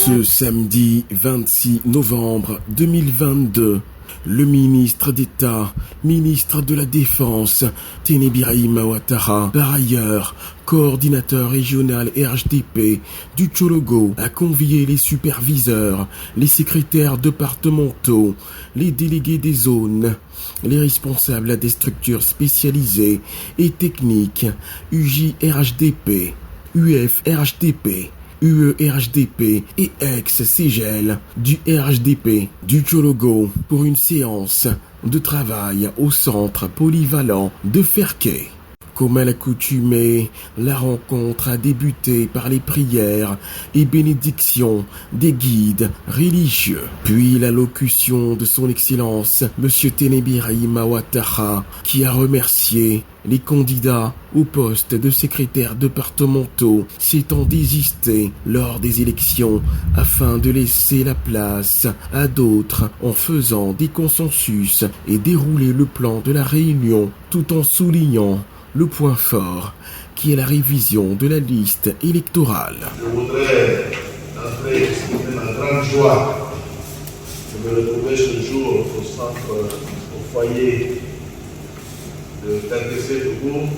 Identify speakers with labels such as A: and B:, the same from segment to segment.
A: Ce samedi 26 novembre 2022, le ministre d'État, ministre de la Défense, Téné Birahim Ouattara, par ailleurs coordinateur régional RHDP du Tchologo, a convié les superviseurs, les secrétaires départementaux, les délégués des zones, les responsables des structures spécialisées et techniques, UJRHDP, UFRHDP, UE-RHDP et ex-CGL du RHDP du Tchologo pour une séance de travail au centre polyvalent de Ferké. Comme à l'accoutumée, la rencontre a débuté par les prières et bénédictions des guides religieux. Puis l'allocution de son Excellence, M. Téné Birahim Ouattara, qui a remercié les candidats au poste de secrétaire départementaux s'étant désistés lors des élections afin de laisser la place à d'autres en faisant des consensus et dérouler le plan de la réunion tout en soulignant le point fort qui est la révision de la liste électorale.
B: Je voudrais d'entrée exprimer ma grande joie de me retrouver ce jour au centre, au foyer de FRDC de Gourd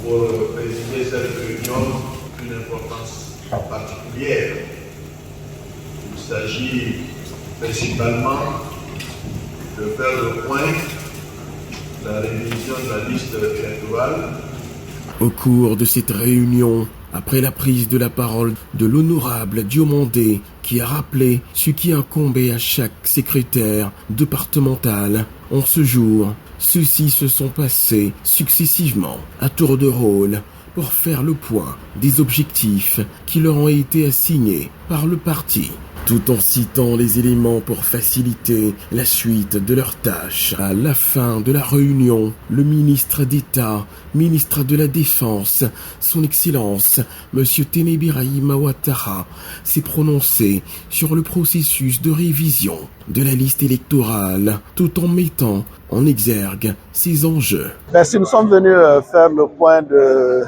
B: pour présider cette réunion d'une importance particulière. Il s'agit principalement de faire le point la révision de la liste électorale.
A: Au cours de cette réunion, après la prise de la parole de l'honorable Diomandé, qui a rappelé ce qui incombait à chaque secrétaire départemental, en ce jour, ceux-ci se sont passés successivement à tour de rôle pour faire le point des objectifs qui leur ont été assignés par le parti, tout en citant les éléments pour faciliter la suite de leurs tâches. À la fin de la réunion, le ministre d'État, ministre de la Défense, son Excellence, M. Téné Birahim Ouattara, s'est prononcé sur le processus de révision de la liste électorale, tout en mettant en exergue ses enjeux.
C: Merci, nous sommes venus faire le point de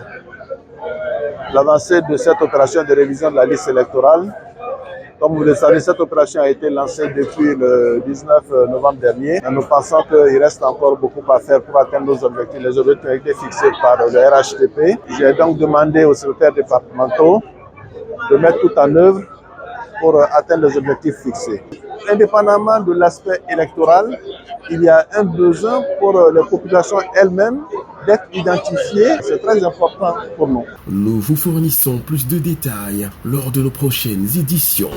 C: l'avancée de cette opération de révision de la liste électorale. Comme vous le savez, cette opération a été lancée depuis le 19 novembre dernier. Nous pensons qu'il reste encore beaucoup à faire pour atteindre nos objectifs. Les objectifs ont été fixés par le RHDP. J'ai donc demandé aux secrétaires départementaux de mettre tout en œuvre pour atteindre les objectifs fixés. Indépendamment de l'aspect électoral, il y a un besoin pour les populations elles-mêmes d'être identifiées. C'est très important pour nous.
A: Nous vous fournissons plus de détails lors de nos prochaines éditions.